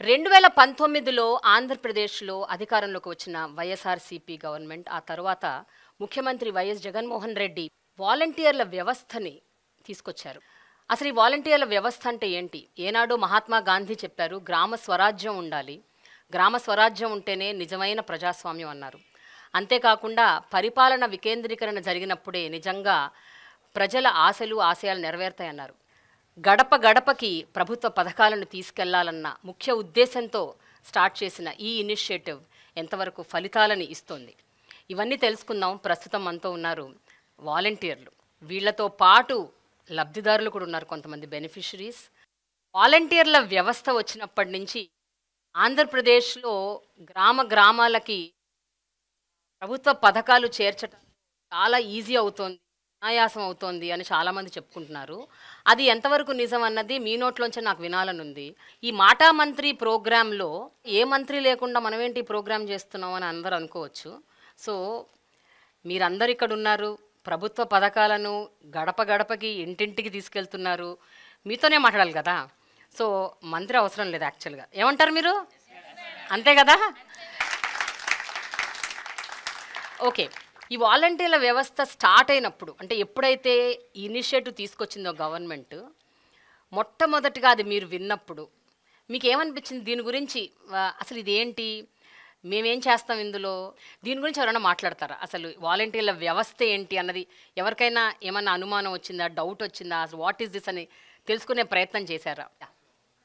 2019లో ఆంధ్రప్రదేశ్లో అధికారంలోకి వచ్చిన వైఎస్ఆర్సీపీ గవర్నమెంట్, ఆ తర్వాత ముఖ్యమంత్రి వైఎస్ జగన్మోహన్ రెడ్డి వాలంటీర్ల వ్యవస్థని తీసుకొచ్చారు. అసలు ఈ వాలంటీర్ల వ్యవస్థ అంటే ఏంటి? ఏనాడో మహాత్మా గాంధీ చెప్పారు, గ్రామ స్వరాజ్యం ఉండాలి, గ్రామ స్వరాజ్యం ఉంటేనే నిజమైన ప్రజాస్వామ్యం అన్నారు. అంతేకాకుండా పరిపాలన వికేంద్రీకరణ జరిగినప్పుడే నిజంగా ప్రజల ఆశలు ఆశయాలు నెరవేరుతాయన్నారు. గడప గడపకి ప్రభుత్వ పథకాలను తీసుకెళ్లాలన్న ముఖ్య ఉద్దేశంతో స్టార్ట్ చేసిన ఈ ఇనిషియేటివ్ ఎంతవరకు ఫలితాలని ఇస్తుంది, ఇవన్నీ తెలుసుకుందాం. ప్రస్తుతం మనతో ఉన్నారు వాలంటీర్లు. వీళ్లతో పాటు లబ్ధిదారులు కూడా ఉన్నారు, కొంతమంది బెనిఫిషరీస్. వాలంటీర్ల వ్యవస్థ వచ్చినప్పటి నుంచి ఆంధ్రప్రదేశ్లో గ్రామ గ్రామాలకి ప్రభుత్వ పథకాలు చేర్చడం చాలా ఈజీ అవుతోంది, అనాయాసం అవుతోంది అని చాలామంది చెప్పుకుంటున్నారు. అది ఎంతవరకు నిజం అన్నది మీ నోట్లోంచి నాకు వినాలనుంది. ఈ మాటా మంత్రి ప్రోగ్రాంలో ఏ మంత్రి లేకుండా మనమేంటి ఈ ప్రోగ్రాం చేస్తున్నాం అని అందరూ అనుకోవచ్చు. సో మీరందరు ఇక్కడ ఉన్నారు, ప్రభుత్వ పథకాలను గడప గడపకి ఇంటింటికి తీసుకెళ్తున్నారు, మీతోనే మాట్లాడాలి కదా. సో మంత్రి అవసరం లేదు యాక్చువల్గా. ఏమంటారు మీరు? అంతే కదా? ఓకే, ఈ వాలంటీర్ల వ్యవస్థ స్టార్ట్ అయినప్పుడు, అంటే ఎప్పుడైతే ఈ ఇనిషియేటివ్ తీసుకొచ్చిందో గవర్నమెంట్, మొట్టమొదటిగా అది మీరు విన్నప్పుడు మీకు ఏమనిపించింది? దీని గురించి అసలు ఇదేంటి, మేమేం చేస్తాం ఇందులో, దీని గురించి ఎవరైనా మాట్లాడతారా? అసలు వాలంటీర్ల వ్యవస్థ ఏంటి అన్నది ఎవరికైనా ఏమన్నా అనుమానం వచ్చిందా, డౌట్ వచ్చిందా, అసలు వాట్ ఈస్ దిస్ అని తెలుసుకునే ప్రయత్నం చేశారా?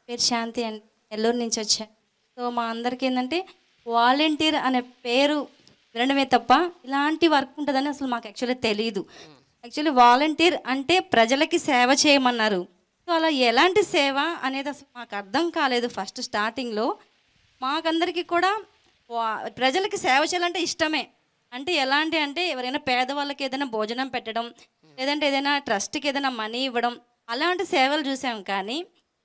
పేరు శాంతి అండి, నెల్లూరు నుంచి వచ్చాను. సో మా అందరికీ ఏంటంటే వాలంటీర్ అనే పేరు వినడమే తప్ప ఇలాంటి వర్క్ ఉంటుందని అసలు మాకు యాక్చువల్లీ తెలియదు. యాక్చువల్లీ వాలంటీర్ అంటే ప్రజలకి సేవ చేయమన్నారు. సో అలా ఎలాంటి సేవ అనేది అసలు మాకు అర్థం కాలేదు ఫస్ట్ స్టార్టింగ్లో. మాకందరికీ కూడా ప్రజలకి సేవ చేయాలంటే ఇష్టమే. అంటే ఎలాంటి అంటే ఎవరైనా పేదవాళ్ళకి ఏదైనా భోజనం పెట్టడం, లేదంటే ఏదైనా ట్రస్ట్కి ఏదైనా మనీ ఇవ్వడం, అలాంటి సేవలు చూసాం. కానీ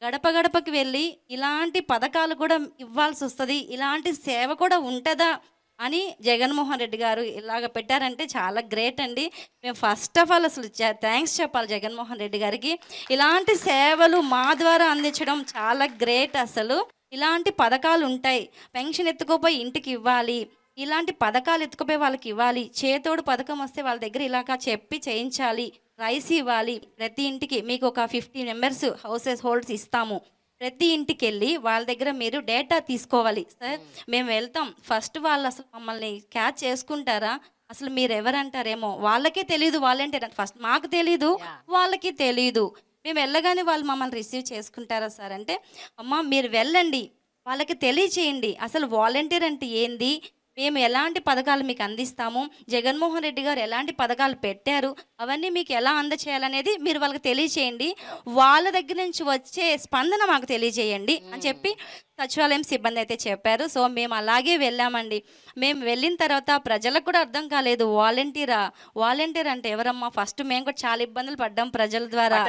గడప గడపకి వెళ్ళి ఇలాంటి పథకాలు కూడా ఇవ్వాల్సి వస్తుంది, ఇలాంటి సేవ కూడా ఉంటుందా అని జగన్మోహన్ రెడ్డి గారు ఇలాగ పెట్టారంటే చాలా గ్రేట్ అండి. మేము ఫస్ట్ ఆఫ్ ఆల్ అసలు థ్యాంక్స్ చెప్పాలి జగన్మోహన్ రెడ్డి గారికి. ఇలాంటి సేవలు మా ద్వారా అందించడం చాలా గ్రేట్. అసలు ఇలాంటి పథకాలు ఉంటాయి, పెన్షన్ ఎత్తుకోపోయి ఇంటికి ఇవ్వాలి, ఇలాంటి పథకాలు ఎత్తుకుపోయి వాళ్ళకి ఇవ్వాలి, చేతోడు పథకం వస్తే వాళ్ళ దగ్గర ఇలాగా చెప్పి చేయించాలి, రైస్ ఇవ్వాలి, ప్రతి ఇంటికి మీకు ఒక 50 మెంబర్స్ హౌసెస్ హోల్డ్స్ ఇస్తాము, ప్రతి ఇంటికి వెళ్ళి వాళ్ళ దగ్గర మీరు డేటా తీసుకోవాలి సార్, మేము వెళ్తాం. ఫస్ట్ వాళ్ళు అసలు మమ్మల్ని క్యాచ్ చేసుకుంటారా, అసలు మీరు ఎవరంటారేమో, వాళ్ళకే తెలియదు వాలంటీర్ అంటే. ఫస్ట్ మాకు తెలీదు, వాళ్ళకి తెలీదు. మేము వెళ్ళగానే వాళ్ళు మమ్మల్ని రిసీవ్ చేసుకుంటారా సార్ అంటే, అమ్మ మీరు వెళ్ళండి, వాళ్ళకి తెలియచేయండి అసలు వాలంటీర్ అంటే ఏంది, మేము ఎలాంటి పథకాలు మీకు అందిస్తాము, జగన్మోహన్ రెడ్డి గారు ఎలాంటి పథకాలు పెట్టారు, అవన్నీ మీకు ఎలా అందచేయాలనేది మీరు వాళ్ళకి తెలియచేయండి, వాళ్ళ దగ్గర నుంచి వచ్చే స్పందన మాకు తెలియజేయండి అని చెప్పి సచివాలయం సిబ్బంది అయితే చెప్పారు. సో మేము అలాగే వెళ్ళామండి. మేము వెళ్ళిన తర్వాత ప్రజలకు కూడా అర్థం కాలేదు వాలంటీర్ అంటే ఎవరమ్మా. ఫస్ట్ మేము కూడా చాలా ఇబ్బందులు పడ్డాం ప్రజల ద్వారా,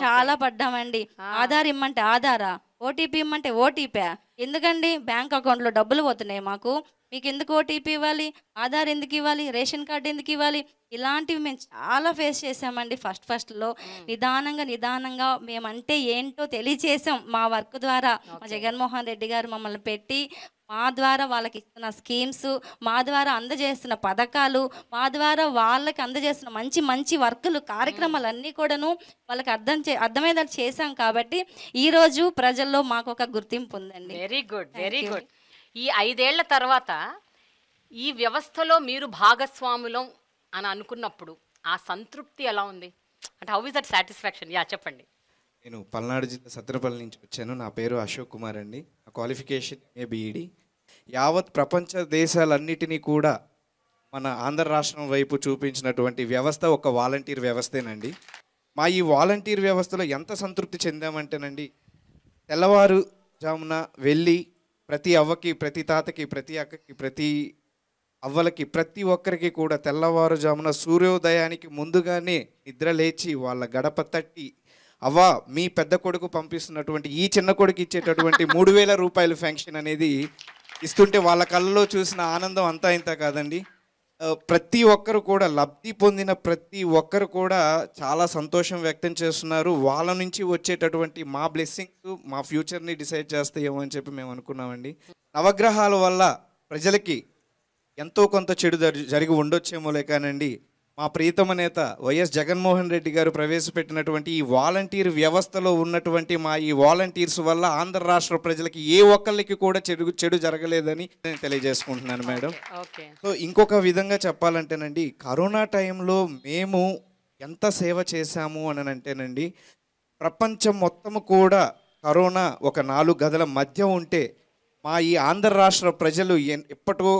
చాలా పడ్డామండి. ఆధార్ ఇమ్మంటే ఆధారా, ఓటీపీ ఇమ్మంటే ఓటీపీ, ఎందుకండి బ్యాంక్ అకౌంట్లో డబ్బులు పోతున్నాయి మాకు, మీకు ఎందుకు ఓటీపీ ఇవ్వాలి, ఆధార్ ఎందుకు ఇవ్వాలి, రేషన్ కార్డు ఎందుకు ఇవ్వాలి, ఇలాంటివి మేము చాలా ఫేస్ చేసామండి. ఫస్ట్లో నిదానంగా మేమంటే ఏంటో తెలియచేసాం మా వర్క్ ద్వారా. మా జగన్మోహన్ రెడ్డి గారు మమ్మల్ని పెట్టి మా ద్వారా వాళ్ళకి ఇస్తున్న స్కీమ్స్, మా ద్వారా అందజేస్తున్న పథకాలు, మా ద్వారా వాళ్ళకి అందజేస్తున్న మంచి మంచి వర్కులు, కార్యక్రమాలన్నీ కూడాను వాళ్ళకి అర్థమయ్యేలా చేశాం. కాబట్టి ఈరోజు ప్రజల్లో మాకు ఒక గుర్తింపు ఉందండి. Very good, very good. ఈ 5 ఏళ్ల తర్వాత ఈ వ్యవస్థలో మీరు భాగస్వాములం అని అనుకున్నప్పుడు ఆ సంతృప్తి ఎలా ఉంది? అంటే how is that satisfaction? Yeah చెప్పండి. నేను పల్నాడు జిల్లా సత్తెనపల్లి నుంచి వచ్చాను. నా పేరు అశోక్ కుమార్ అండి. నా క్వాలిఫికేషన్ బీఈడి. యావత్ ప్రపంచ దేశాలన్నిటినీ కూడా మన ఆంధ్ర రాష్ట్రం వైపు చూపించినటువంటి వ్యవస్థ ఒక వాలంటీర్ వ్యవస్థేనండి. మా ఈ వాలంటీర్ వ్యవస్థలో ఎంత సంతృప్తి చెందామంటేనండి, తెల్లవారుజామున వెళ్ళి ప్రతి అవ్వకి, ప్రతి తాతకి, ప్రతి అక్కకి, ప్రతి అవ్వలకి, ప్రతి ఒక్కరికి కూడా తెల్లవారుజామున సూర్యోదయానికి ముందుగానే నిద్ర లేచి వాళ్ళ గడప తట్టి, అవ్వ మీ పెద్ద కొడుకు పంపిస్తున్నటువంటి ఈ చిన్న కొడుకు ఇచ్చేటటువంటి 3000 రూపాయలు ఫెన్షన్ అనేది ఇస్తుంటే వాళ్ళ కళ్ళలో చూసిన ఆనందం అంతా ఇంత కాదండి. ప్రతి ఒక్కరు కూడా లబ్ధి పొందిన ప్రతి ఒక్కరు కూడా చాలా సంతోషం వ్యక్తం చేస్తున్నారు. వాళ్ళ నుంచి వచ్చేటటువంటి మా బ్లెస్సింగ్స్ మా ఫ్యూచర్ని డిసైడ్ చేస్తాయేమో అని చెప్పి మేము అనుకున్నామండి. నవగ్రహాల వల్ల ప్రజలకి ఎంతో కొంత చెడు జరిగి ఉండొచ్చేమోలే కానండి, మా ప్రీతమ నేత వైఎస్ జగన్మోహన్ రెడ్డి గారు ప్రవేశపెట్టినటువంటి ఈ వాలంటీర్ వ్యవస్థలో ఉన్నటువంటి మా ఈ వాలంటీర్స్ వల్ల ఆంధ్ర రాష్ట్ర ప్రజలకి ఏ ఒక్కళ్ళకి కూడా చెడు జరగలేదని నేను తెలియజేసుకుంటున్నాను మేడం. సో ఇంకొక విధంగా చెప్పాలంటేనండి, కరోనా టైంలో మేము ఎంత సేవ చేశాము అని అంటేనండి, ప్రపంచం మొత్తము కూడా కరోనా ఒక 4 గదుల మధ్య ఉంటే మా ఈ ఆంధ్ర రాష్ట్ర ప్రజలు ఎప్పటికో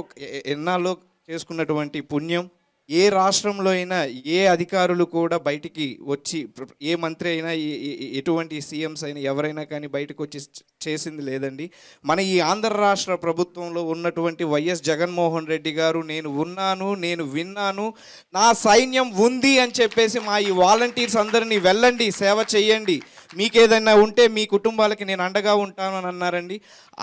ఎన్నాళ్ళు చేసుకున్నటువంటి పుణ్యం, ఏ రాష్ట్రంలో అయినా ఏ అధికారులు కూడా బయటికి వచ్చి, ఏ మంత్రి అయినా ఎటువంటి సీఎంస్ అయినా ఎవరైనా కానీ బయటకు వచ్చి చేసింది లేదండి. మన ఈ ఆంధ్ర రాష్ట్ర ప్రభుత్వంలో ఉన్నటువంటి వైఎస్ జగన్మోహన్ రెడ్డి గారు నేను ఉన్నాను, నేను విన్నాను, నా సైన్యం ఉంది అని చెప్పేసి మా ఈ వాలంటీర్స్ అందరినీ వెళ్ళండి సేవ చేయండి, మీకేదైనా ఉంటే మీ కుటుంబాలకి నేను అండగా ఉంటాను అని అన్నారండి.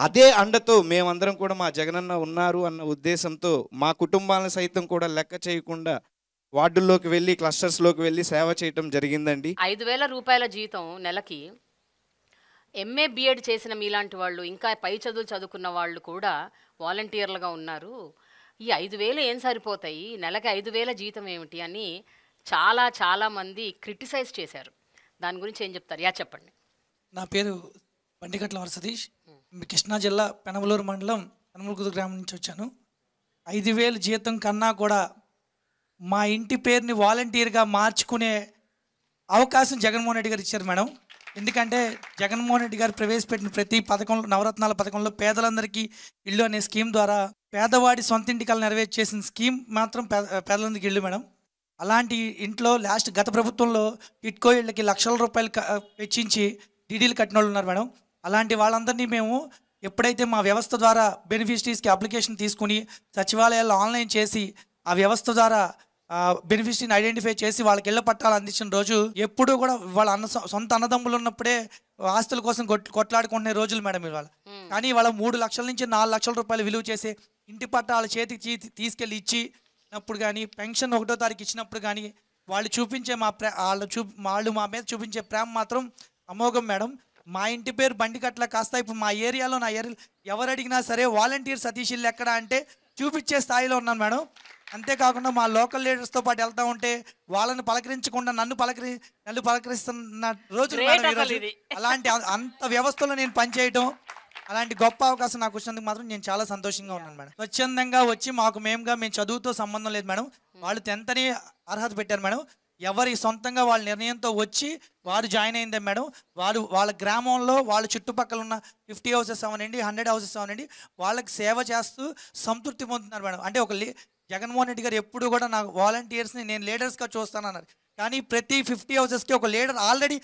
అదే అండతో మేమందరం కూడా మా జగనన్న ఉన్నారు అన్న ఉద్దేశంతో మా కుటుంబాలను సైతం కూడా లెక్క చేయకుండా వార్డుల్లోకి వెళ్ళి క్లస్టర్స్లోకి వెళ్ళి సేవ చేయటం జరిగిందండి. 5,000 రూపాయల జీతం నెలకి ఎంఏ బిఎడ్ చేసిన మీలాంటి వాళ్ళు, ఇంకా పై చదువులు చదువుకున్న వాళ్ళు కూడా వాలంటీర్లుగా ఉన్నారు. ఈ 5,000 ఏం సరిపోతాయి, నెలకి 5,000 జీతం ఏమిటి అని చాలామంది క్రిటిసైజ్ చేశారు. దాని గురించి ఏం చెప్తారు? చెప్పండి. నా పేరు బండిగట్ల వరసతీష్, కృష్ణా జిల్లా పెనమలూరు మండలం పెనమలూరు గ్రామం నుంచి వచ్చాను. 5,000 జీతం కన్నా కూడా మా ఇంటి పేరుని వాలంటీర్గా మార్చుకునే అవకాశం జగన్మోహన్ రెడ్డి గారు ఇచ్చారు మేడం. ఎందుకంటే జగన్మోహన్ రెడ్డి గారు ప్రవేశపెట్టిన ప్రతి పథకంలో, నవరత్నాల పథకంలో పేదలందరికీ ఇల్లు అనే స్కీమ్ ద్వారా పేదవాడి సొంత ఇంటికలు నెరవేర్చేసిన స్కీమ్ మాత్రం పేదలందరికీ ఇల్లు మేడం. అలాంటి ఇంట్లో గత ప్రభుత్వంలో టిట్కో ఇళ్ళకి లక్షల రూపాయలు వెచ్చించి డీడీలు కట్టిన వాళ్ళు ఉన్నారు మేడం. అలాంటి వాళ్ళందరినీ మేము ఎప్పుడైతే మా వ్యవస్థ ద్వారా బెనిఫిషరీస్కి అప్లికేషన్ తీసుకుని సచివాలయాల్లో ఆన్లైన్ చేసి ఆ వ్యవస్థ ద్వారా బెనిఫిషరీని ఐడెంటిఫై చేసి వాళ్ళకి ఇళ్ల పట్టాలు అందించిన రోజు, ఎప్పుడూ కూడా వాళ్ళ సొంత అన్నదమ్ములు ఉన్నప్పుడే ఆస్తుల కోసం కొట్లాడుకునే రోజులు మేడం ఇవాళ. కానీ వాళ్ళ 3 లక్షల నుంచి 4 లక్షల రూపాయలు విలువ చేసే ఇంటి పట్టాల చేతికి తీసుకెళ్ళి ఇచ్చినప్పుడు కానీ, పెన్షన్ 1వ తారీఖు ఇచ్చినప్పుడు కానీ వాళ్ళు చూపించే వాళ్ళు మా మీద చూపించే ప్రేమ మాత్రం అమోఘం మేడం. మా ఇంటి పేరు బండికట్ల కాస్త ఇప్పుడు మా ఏరియాలో ఎవరు అడిగినా సరే వాలంటీర్ సతీష్ ఇల్లు ఎక్కడ అంటే చూపించే స్థాయిలో ఉన్నాను మేడం. అంతేకాకుండా మా లోకల్ లీడర్స్తో పాటు వెళ్తూ ఉంటే వాళ్ళని పలకరించకుండా నన్ను పలకరిస్తున్న రోజులు మేడం ఈరోజు. అలాంటి అంత వ్యవస్థలో నేను పనిచేయటం, అలాంటి గొప్ప అవకాశం నాకు వచ్చినందుకు మాత్రం నేను చాలా సంతోషంగా ఉన్నాను మేడం. స్వచ్ఛందంగా వచ్చి మేము చదువుతో సంబంధం లేదు మేడం. వాళ్ళు 10th అని అర్హత పెట్టారు మేడం. ఎవరి సొంతంగా వాళ్ళ నిర్ణయంతో వచ్చి వారు జాయిన్ అయిందే మేడం. వాళ్ళ గ్రామంలో వాళ్ళ చుట్టుపక్కల ఉన్న 50 హౌసెస్ అవనండి, 100 హౌసెస్ అవనండి, వాళ్ళకి సేవ చేస్తూ సంతృప్తి పొందుతున్నారు మేడం. అంటే జగన్మోహన్ రెడ్డి గారు ఎప్పుడు కూడా నాకు వాలంటీర్స్ని నేను లీడర్స్గా చూస్తానన్నారు. కానీ ప్రతి 50 హౌసెస్కి ఒక లీడర్ ఆల్రెడీ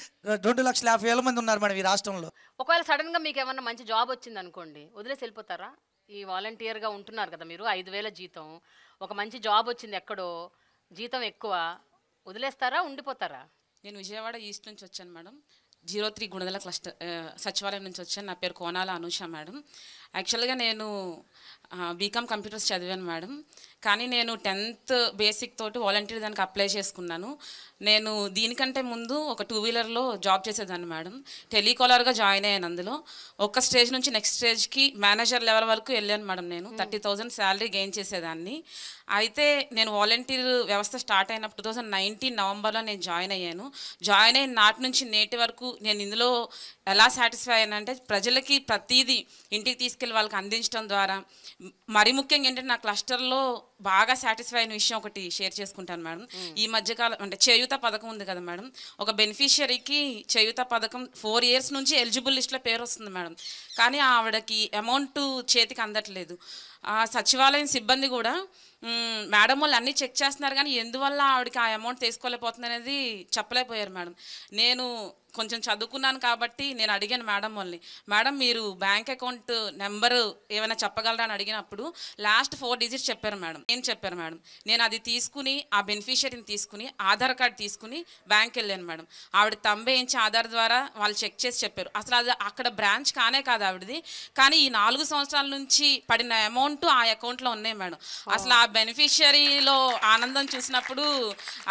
2,50,000 మంది ఉన్నారు మేడం ఈ రాష్ట్రంలో. ఒకవేళ సడన్గా మీకు ఏమన్నా మంచి జాబ్ వచ్చింది అనుకోండి, వదిలేసి వెళ్ళిపోతారా? ఈ వాలంటీర్గా ఉంటున్నారు కదా మీరు, 5,000 జీతం, ఒక మంచి జాబ్ వచ్చింది ఎక్కడో, జీతం ఎక్కువ, వదిలేస్తారా, ఉండిపోతారా? నేను విజయవాడ ఈస్ట్ నుంచి వచ్చాను మేడం. 03 గుణదల క్లస్టర్ సచివాలయం నుంచి వచ్చాను. నా పేరు కోనాల అనూష మేడం. యాక్చువల్గా నేను బీకామ్ కంప్యూటర్స్ చదివాను మేడం. కానీ నేను 10th బేసిక్ తోటి వాలంటీర్ దానికి అప్లై చేసుకున్నాను. నేను దీనికంటే ముందు ఒక 2 వీలర్లో జాబ్ చేసేదాన్ని మేడం. టెలికాలర్గా జాయిన్ అయ్యాను. అందులో ఒక స్టేజ్ నుంచి నెక్స్ట్ స్టేజ్కి మేనేజర్ లెవెల్ వరకు వెళ్ళాను మేడం. నేను 30,000 శాలరీ గెయిన్ చేసేదాన్ని. అయితే నేను వాలంటీర్ వ్యవస్థ స్టార్ట్ అయినప్పుడు 2019 నవంబర్లో నేను జాయిన్ అయ్యాను. జాయిన్ అయిన నాటి నుంచి నేటి వరకు నేను ఇందులో ఎలా సాటిస్ఫై అయ్యానంటే, ప్రజలకి ప్రతిదీ ఇంటికి తీసుకెళ్ళి వాళ్ళకి అందించడం ద్వారా, మరీ ముఖ్యంగా ఏంటంటే నా క్లస్టర్లో బాగా సాటిస్ఫై అయిన విషయం ఒకటి షేర్ చేసుకుంటాను మేడం. ఈ మధ్యకాలం అంటే చేయూత పథకం ఉంది కదా మేడం, ఒక బెనిఫిషియరీకి చేయూత పథకం 4 years నుంచి ఎలిజిబుల్ లిస్ట్లో పేరు వస్తుంది మేడం. కానీ ఆవిడకి అమౌంట్ చేతికి అందట్లేదు. సచివాలయం సిబ్బంది కూడా మేడం వాళ్ళు అన్నీ చెక్ చేస్తున్నారు, కానీ ఎందువల్ల ఆవిడకి ఆ అమౌంట్ తీసుకోలేకపోతుంది అనేది చెప్పలేకపోయారు మేడం. నేను కొంచెం చదువుకున్నాను కాబట్టి నేను అడిగాను మేడం వాళ్ళని, మేడం మీరు బ్యాంక్ అకౌంట్ నెంబరు ఏమైనా చెప్పగలరా అని అడిగినప్పుడు లాస్ట్ 4 డిజిట్స్ చెప్పారు మేడం. ఏం చెప్పారు మేడం, నేను అది తీసుకుని ఆ బెనిఫిషియరీని తీసుకుని ఆధార్ కార్డ్ తీసుకుని బ్యాంక్ వెళ్ళాను మేడం. ఆవిడ తంబేయించి ఆధార్ ద్వారా వాళ్ళు చెక్ చేసి చెప్పారు. అసలు అది అక్కడ బ్రాంచ్ కానే కాదు ఆవిడది, కానీ ఈ 4 సంవత్సరాల నుంచి పడిన అమౌంట్ ఆ అకౌంట్లో ఉన్నాయి మేడం. అసలు ఆ బెనిఫిషియరీలో ఆనందం చూసినప్పుడు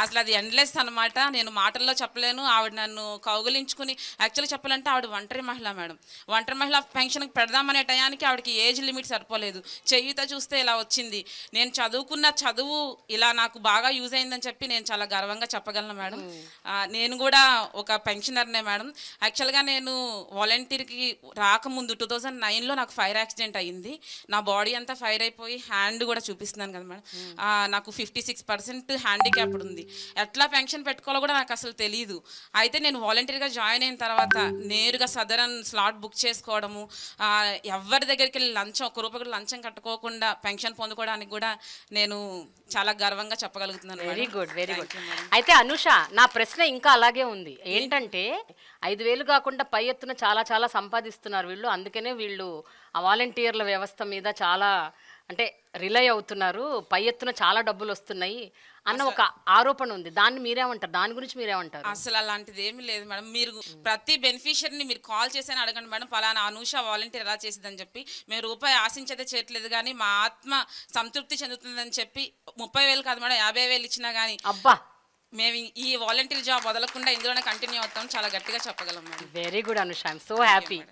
అసలు అది ఎండ్లెస్ అనమాట. నేను మాటల్లో చెప్పలేను. ఆవిడ నన్ను కౌగులించుకుని, యాక్చువల్గా చెప్పాలంటే ఆవిడ ఒంటరి మహిళ మేడం. ఒంటరి మహిళ పెన్షన్కి పెడదామనే టయానికి ఆవిడకి ఏజ్ లిమిట్ సరిపోలేదు. చేయూత చూస్తే ఇలా వచ్చింది. నేను చదువుకున్న చదువు ఇలా నాకు బాగా యూజ్ అయిందని చెప్పి నేను చాలా గర్వంగా చెప్పగలను మేడం. నేను కూడా ఒక పెన్షనర్నే మేడం. యాక్చువల్గా నేను వాలంటీర్కి రాకముందు 2009లో నాకు ఫైర్ యాక్సిడెంట్ అయ్యింది. నా బాడీ అంతా ఫైర్ అయిపోయి హ్యాండ్ కూడా చూపిస్తున్నాను కదా మేడం, నాకు 56% హ్యాండిక్యాప్డ్ ఉంది. ఎట్లా పెన్షన్ పెట్టుకోవాలో కూడా నాకు అసలు తెలియదు. అయితే నేను వాలంటీర్గా జాయిన్ అయిన తర్వాత నేరుగా సదరన్ స్లాట్ బుక్ చేసుకోవడము, ఎవరి దగ్గరికి వెళ్ళి లంచం, 1 రూపాయి కూడా లంచం కట్టుకోకుండా పెన్షన్ పొందుకోవడానికి కూడా నేను చాలా గర్వంగా చెప్పగలుగుతున్నాను. Very good, very good. అయితే అనుష, నా ప్రశ్న ఇంకా అలాగే ఉంది. ఏంటంటే 5,000 కాకుండా పై ఎత్తున చాలా చాలా సంపాదిస్తున్నారు వీళ్ళు. అందుకనే వీళ్ళు ఆ వాలంటీర్ల వ్యవస్థ మీద చాలా అంటే రిలై అవుతున్నారు, పై ఎత్తున చాలా డబ్బులు వస్తున్నాయి అన్న ఒక ఆరోపణ ఉంది. దాన్ని మీరేమంటారు? దాని గురించి మీరేమంటారు? అసలు అలాంటిది ఏమీ లేదు మేడం. మీరు ప్రతి బెనిఫిషియరీని మీరు కాల్ చేసి అడగండి మేడం, ఫలానా అనూష వాలంటీర్ ఎలా చేసిందని చెప్పి. మేము రూపాయి ఆశించదే చేయట్లేదు, కానీ మా ఆత్మ సంతృప్తి చెందుతుందని చెప్పి 30,000 కాదు మేడం, 50,000 ఇచ్చినా కానీ అబ్బా, మేము ఈ వాలంటీర్ జాబ్ వదలకుండా ఇందులోనే కంటిన్యూ అవుతాం చాలా గట్టిగా చెప్పగలం madam. Very good Anusha, I'm so happy.